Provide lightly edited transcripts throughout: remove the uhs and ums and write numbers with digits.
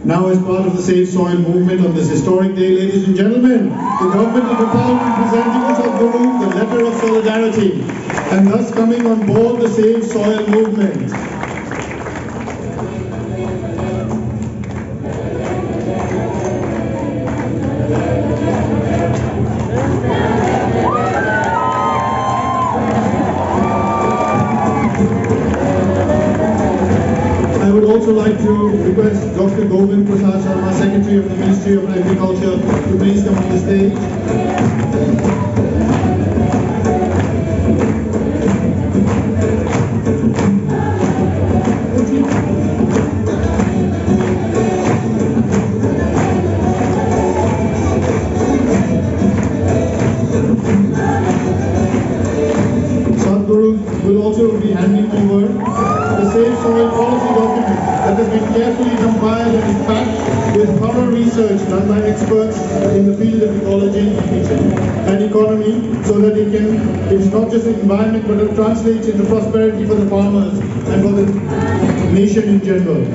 Now, as part of the Save Soil movement on this historic day, ladies and gentlemen, the government of Nepal will be presenting to Sadhguru the letter of solidarity and thus coming on board the Save Soil movement. I would also like to request Dr. Govind Prasad Sharma, Secretary of the Ministry of Agriculture, to please come on the stage. Sadhguru will also be handing over the Save Soil policy document that has been carefully compiled and is packed with thorough research done by experts in the field of ecology and economy, so that it's not just the environment but it translates into prosperity for the farmers and for the nation in general.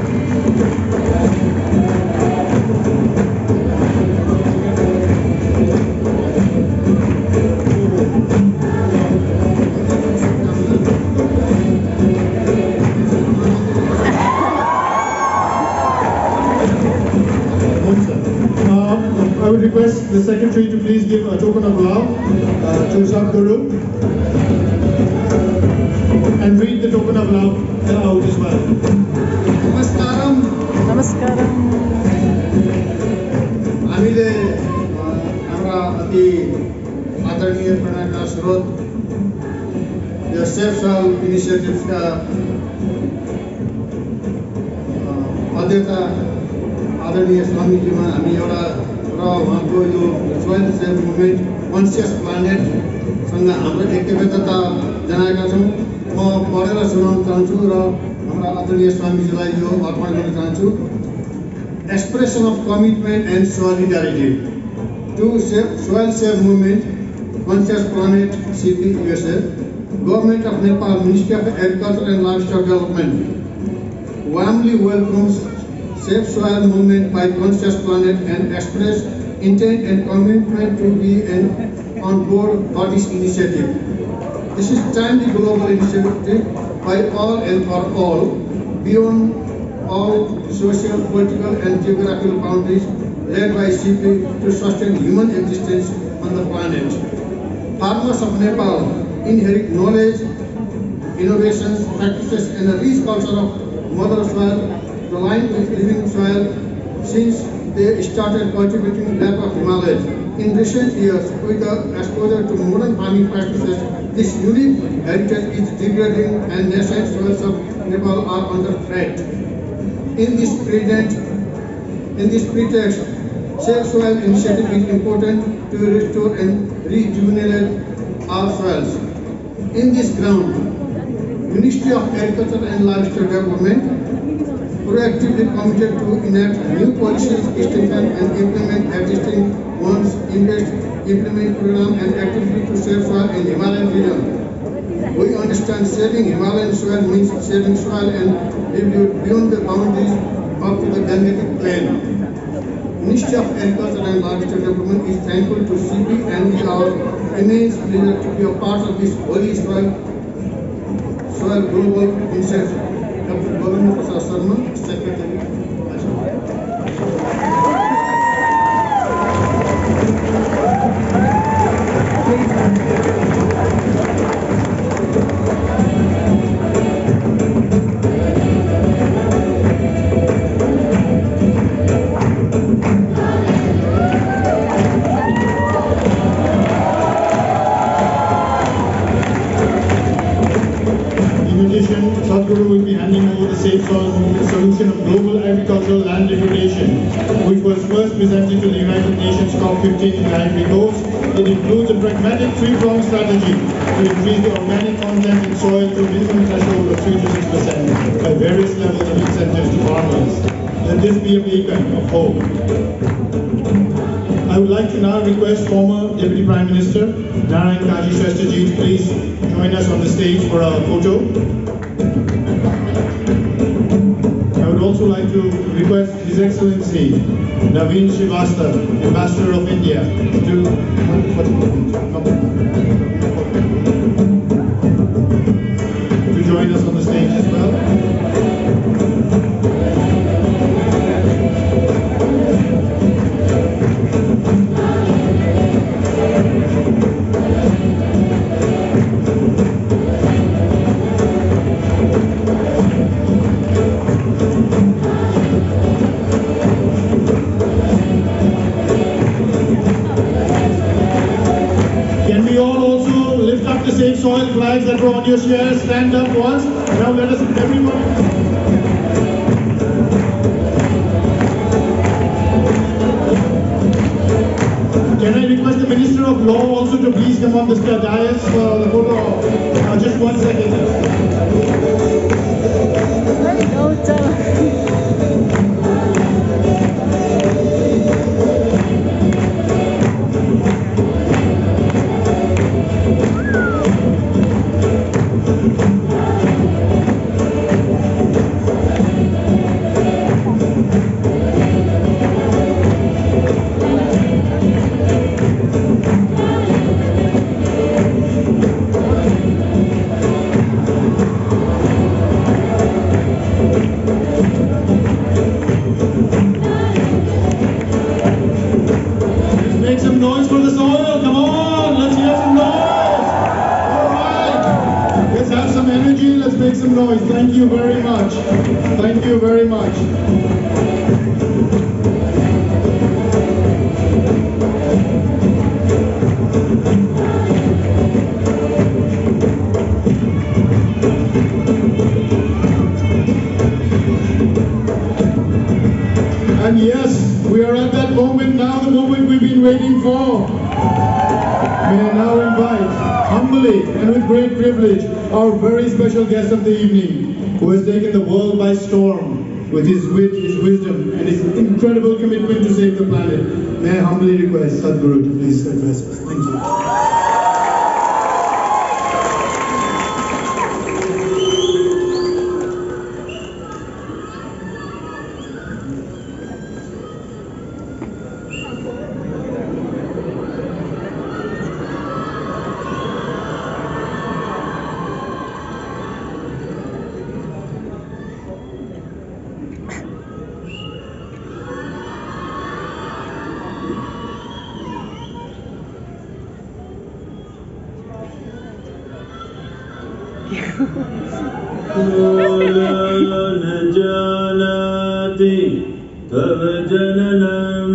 I would request the Secretary to please give a token of love to Sadhguru and read the token of love out as well. Namaskaram. Namaskaram. हामीले हाम्रा अति आदरणीय प्रेरणाका स्रोत यो safe soil इनिसिएटिभ्सका अध्यक्ष आदरणीय स्वामीजीमा हामी एउटा उहाँको यो सोइल सेफ मुभमेन्ट कन्सियस प्लानेटसँग हाम्रो एकताबद्धता जनाएका छौँ। म पढेर सुनाउन चाहन्छु र हाम्रा आदरणीय स्वामीजीलाई यो अर्पण गर्न चाहन्छु। Expression of commitment and solidarity to soil save movement, Conscious Planet, CP, USA, Government of Nepal, Ministry of Agriculture and Livestock Development warmly welcomes Save Soil movement by Conscious Planet and express intent and commitment to be on board for this initiative. This is timely global initiative by all and for all, beyond all social, political and geographical boundaries, led by CP to sustain human existence on the planet. Farmers of Nepal inherit knowledge, innovations, practices and a rich culture of mother soil, aligned with living soil since they started cultivating lap of Himalayas. In recent years, with the exposure to modern farming practices, this unique heritage is degrading and nascent soils of Nepal are under threat. In this pretext, Save Soil initiative is important to restore and rejuvenate our soils. In this ground, Ministry of Agriculture and Livestock Development proactively committed to enact new policies, strengthen and implement existing ones, invest, implement program and activity to save soil in Himalayan region. We understand saving Himalayan soil means saving soil and livelihood beyond the boundaries up to the Gangetic Plain. Ministry of Agriculture and Livestock Development is thankful to CP and is our immense pleasure to be a part of this holy soil global initiative. Dr. Govind Prasad Sharma, Secretary. Sadhguru will be handing over the Save Soil Movement solution of global agricultural land degradation, which was first presented to the United Nations COP15 in Ivory Coast. It includes a pragmatic three-pronged strategy to increase the organic content in soil to a minimum threshold of 3 to 6% by various levels of incentives to farmers. Let this be a beacon of hope. I would like to now request former Deputy Prime Minister Narayan Kaji Shresthaji to please join us on the stage for a photo. I would also like to request His Excellency Naveen Srivastava, Ambassador of India, to join us on the stage as well. Save soil flags that were on your chairs, stand up once. Now let us, everyone. Can I request the Minister of Law also to please come on the dais for the photo? Just 1 second. Thank you very much. Thank you very much. And yes, we are at that moment now, the moment we've been waiting for. May I now invite, humbly and with great privilege, our very special guest of the evening, who has taken the world by storm with his wit, his wisdom, and his incredible commitment to save the planet. May I humbly request Sadhguru to please address us. Thank you. janati tava jananam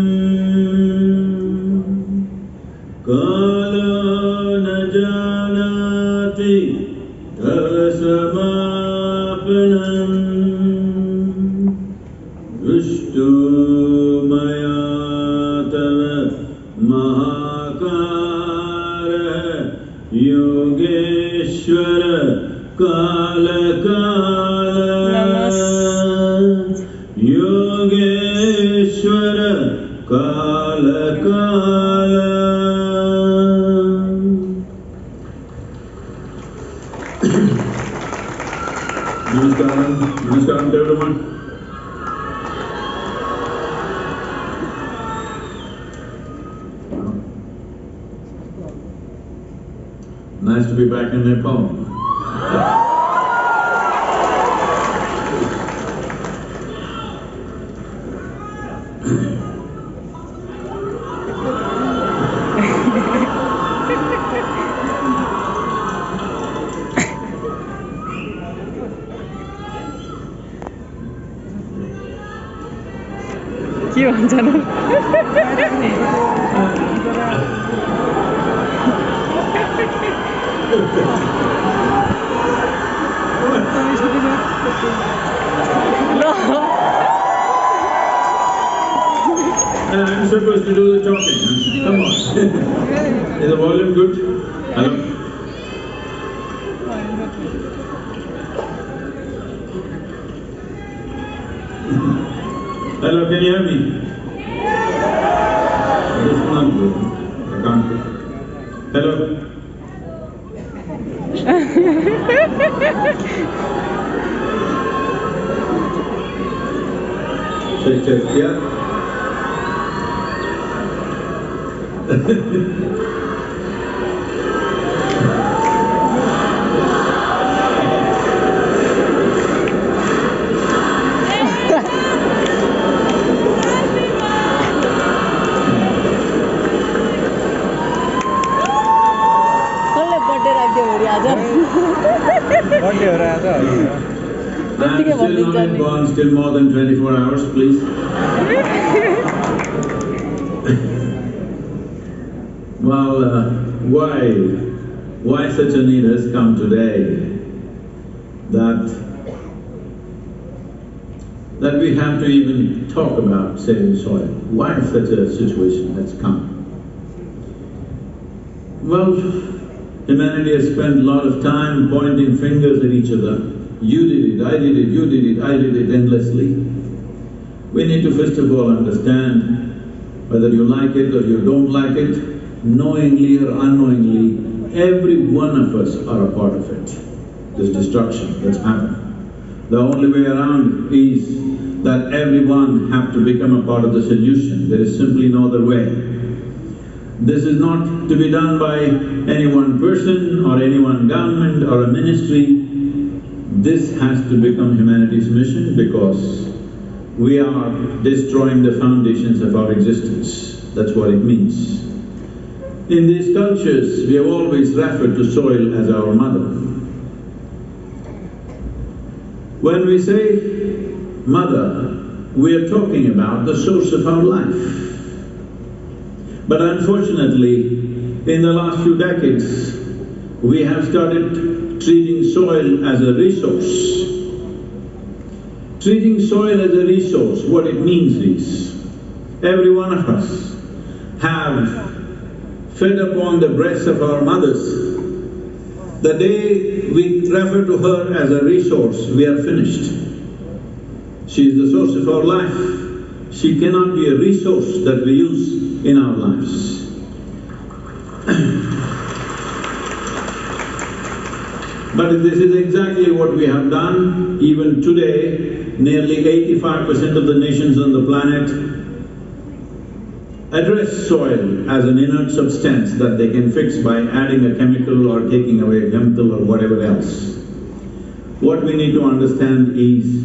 kala na janati tava samapanam vishtu maya tava mahakara yogeshwara kala Yogeshwara Kala Kala. Namaskaram, Namaskaram to everyone. Nice to be back in Nepal. के भन्छन् I'm supposed to do the talking. Come on. Is the volume good? Hello? Hello, can you hear me? It's not good. I can't. Hello? Check, yeah. I'm still not inborn, still more than 24 hours, please. Well, why such a need has come today that we have to even talk about saving soil? Why such a situation has come? Well, humanity has spent a lot of time pointing fingers at each other. You did it, I did it, you did it, I did it endlessly. We need to first of all understand whether you like it or you don't like it, knowingly or unknowingly, every one of us are a part of it, this destruction that's happened. The only way around is that everyone have to become a part of the solution. There is simply no other way. This is not to be done by any one person or any one government or a ministry. This has to become humanity's mission because we are destroying the foundations of our existence. That's what it means. In these cultures, we have always referred to soil as our mother. When we say mother, we are talking about the source of our life. But unfortunately, in the last few decades, we have started treating soil as a resource. Treating soil as a resource, what it means is, every one of us have fed upon the breasts of our mothers. The day we refer to her as a resource, we are finished. She is the source of our life. She cannot be a resource that we use in our lives. But this is exactly what we have done. Even today, nearly 85% of the nations on the planet address soil as an inert substance that they can fix by adding a chemical or taking away a chemical or whatever else. What we need to understand is,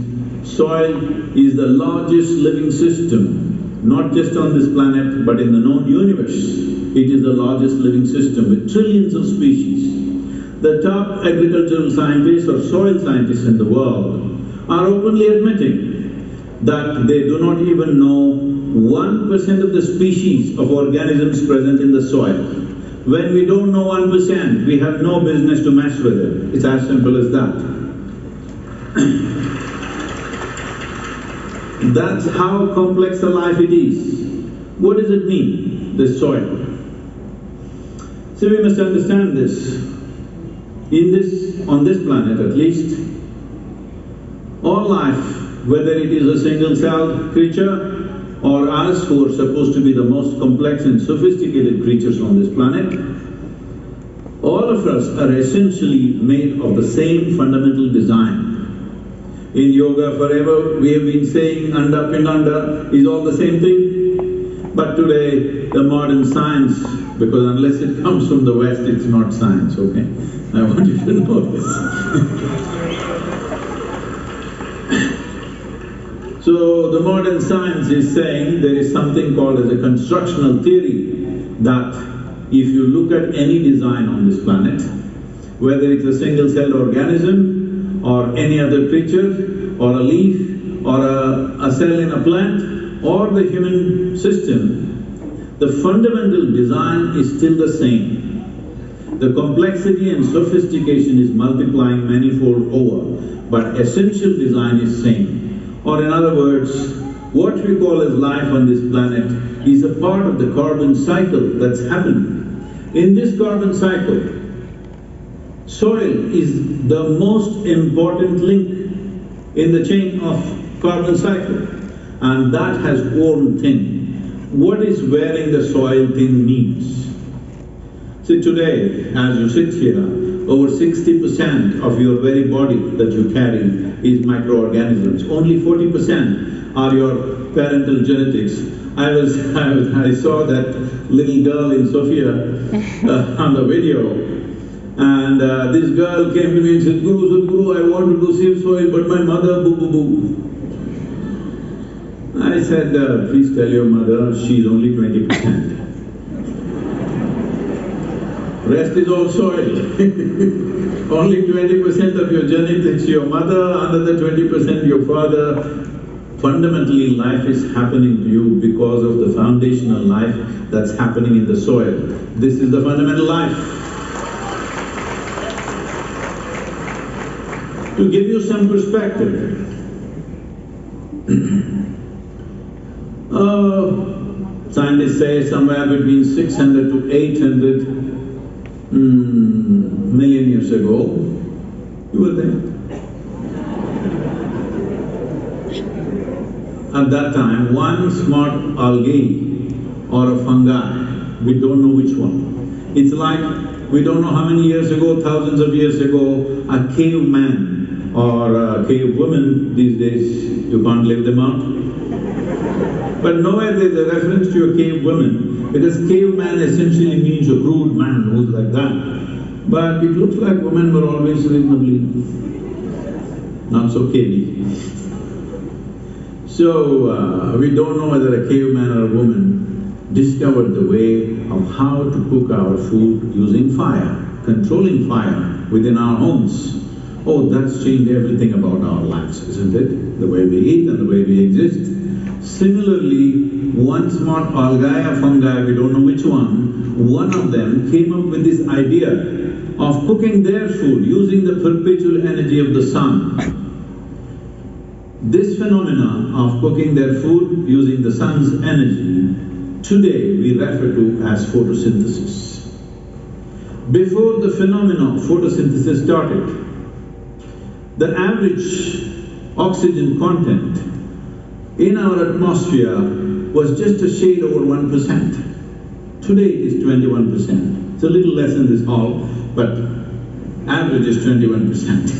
soil is the largest living system, not just on this planet but in the known universe. It is the largest living system with trillions of species. The top agricultural scientists or soil scientists in the world are openly admitting that they do not even know 1% of the species of organisms present in the soil. When we don't know 1%, we have no business to mess with it. It's as simple as that. That's how complex a life it is. What does it mean, this soil? So we must understand this. On this planet at least, all life, whether it is a single-celled creature or us who are supposed to be the most complex and sophisticated creatures on this planet, all of us are essentially made of the same fundamental design. In yoga forever, we have been saying anda pindanda is all the same thing. But today, the modern science, because unless it comes from the West, it's not science, okay? I want you to know this. So, the modern science is saying there is something called as a constructional theory, that if you look at any design on this planet, whether it's a single-celled organism or any other creature or a leaf or a cell in a plant or the human system, the fundamental design is still the same. The complexity and sophistication is multiplying manifold over, but essential design is same. Or in other words, what we call as life on this planet is a part of the carbon cycle that's happening. In this carbon cycle, soil is the most important link in the chain of carbon cycle, and that has worn thin. What is wearing the soil thin means? See, today, as you sit here, over 60% of your very body that you carry is microorganisms. Only 40% or your parental genetics. I saw that little girl in Sofia on the video, and this girl came to me and said, Sadhguru, I want to do safe soil, but my mother, boo. I said, please tell your mother she's only 20%. Rest is all soil. Only 20% of your genetics your mother, another 20% your father. Fundamentally, life is happening to you because of the foundational life that's happening in the soil. This is the fundamental life. To give you some perspective, scientists say somewhere between 600 to 800 million years ago, you were there. At that time, one smart algae or a fungi, we don't know which one. It's like, we don't know how many years ago, thousands of years ago, a caveman or a cave woman these days, you can't live them out. But nowhere there's a reference to a cave woman, because caveman essentially means a crude man who's like that. But it looks like women were always reasonably not so cavey. So, we don't know whether a caveman or a woman discovered the way of how to cook our food using fire, controlling fire within our homes. Oh, that's changed everything about our lives, isn't it? The way we eat and the way we exist. Similarly, one smart algae or fungi, we don't know which one of them came up with this idea of cooking their food using the perpetual energy of the sun. This phenomena of cooking their food using the sun's energy, today we refer to as photosynthesis. Before the phenomena of photosynthesis started, the average oxygen content in our atmosphere was just a shade over 1%. Today it is 21%. It's a little less in this hall, but average is 21%.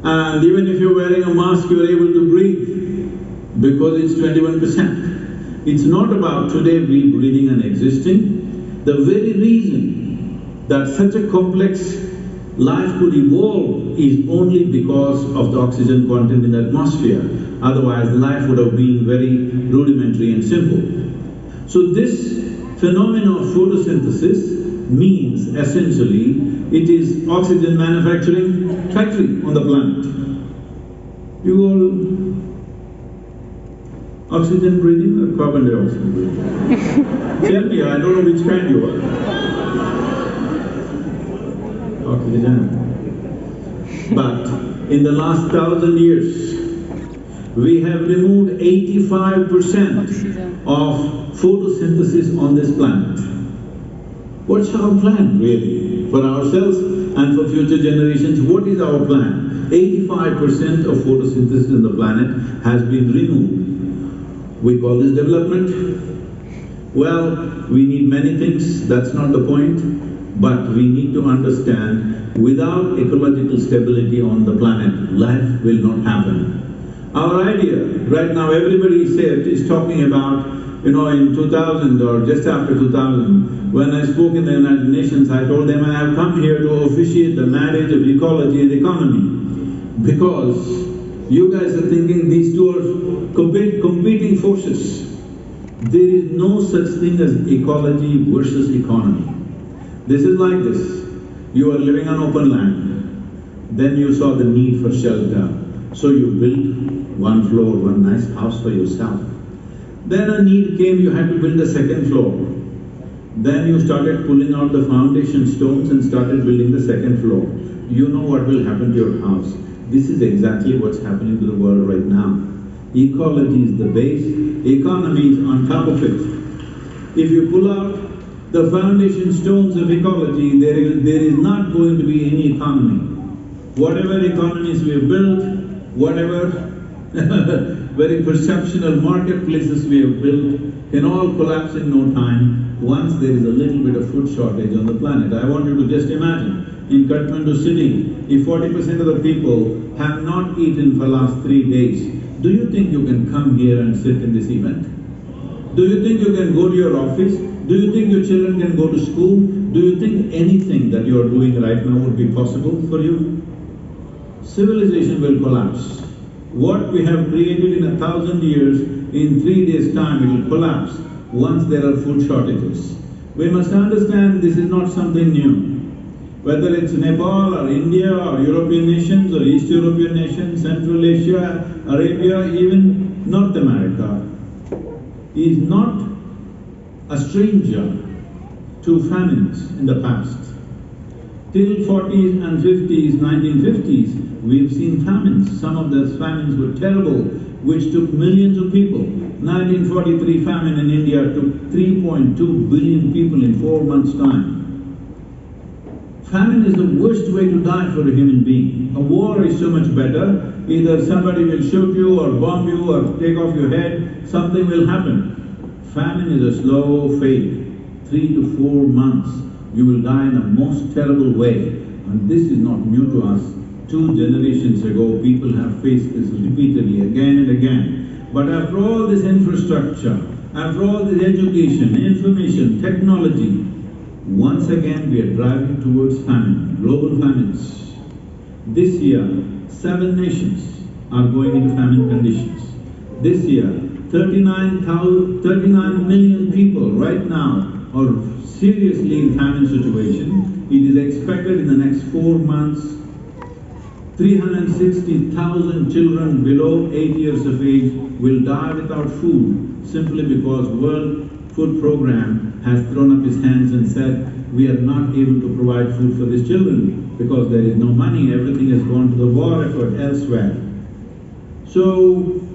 And even if you're wearing a mask, you're able to breathe because it's 21%. It's not about today we breathing and existing. The very reason that such a complex life could evolve is only because of the oxygen content in the atmosphere. Otherwise, life would have been very rudimentary and simple. So this phenomenon of photosynthesis means essentially it is oxygen manufacturing factory on the planet. You all oxygen breathing or carbon dioxide breathing? Tell me, I don't know which kind you are. Oxygen. But in the last 1,000 years, we have removed 85% of photosynthesis on this planet. What's our plan really for ourselves and for future generations? What is our plan? 85% of photosynthesis on the planet has been removed. We call this development. Well, we need many things, that's not the point, but we need to understand without ecological stability on the planet, life will not happen. Our idea, right now everybody is talking about, in 2000 or just after 2000, when I spoke in the United Nations, I told them I have come here to officiate the marriage of ecology and economy, because you guys are thinking these two are competing forces. There is no such thing as ecology versus economy. This is like this. You are living on open land, then you saw the need for shelter, so you built one floor, one nice house for yourself. Then a need came, you had to build a second floor. Then you started pulling out the foundation stones and started building the second floor. You know what will happen to your house. This is exactly what's happening to the world right now. Ecology is the base, economy is on top of it. If you pull out the foundation stones of ecology, there is not going to be any economy. Whatever economies we have built, whatever very perceptional marketplaces we have built can all collapse in no time once there is a little bit of food shortage on the planet. I want you to just imagine, in Kathmandu city, if 40% of the people have not eaten for the last 3 days, Do you think you can come here and sit in this event? Do you think you can go to your office? Do you think your children can go to school? Do you think anything that you are doing right now would be possible for you? Civilization will collapse. What we have created in 1,000 years, in 3 days' time it will collapse once there are food shortages. We must understand this is not something new. Whether it's Nepal or India or European nations or East European nations, Central Asia, Arabia, even North America, is not a stranger to famines in the past. Till 40s and 50s, 1950s, we've seen famines. Some of those famines were terrible, which took millions of people. 1943 famine in India took 3.2 billion people in 4 months' time. Famine is the worst way to die for a human being. A war is so much better. Either somebody will shoot you or bomb you or take off your head, something will happen. Famine is a slow fate. 3 to 4 months, you will die in a most terrible way. And this is not new to us. 2 generations ago, people have faced this repeatedly, again and again. But after all this infrastructure, after all this education, information, technology, once again we are driving towards famine, global famines. This year, 7 nations are going into famine conditions. This year, 39 million people right now are seriously in famine situation. It is expected in the next 4 months, 360,000 children below 8 years of age will die without food simply because World Food Program has thrown up his hands and said, we are not able to provide food for these children because there is no money, everything has gone to the war effort elsewhere. So,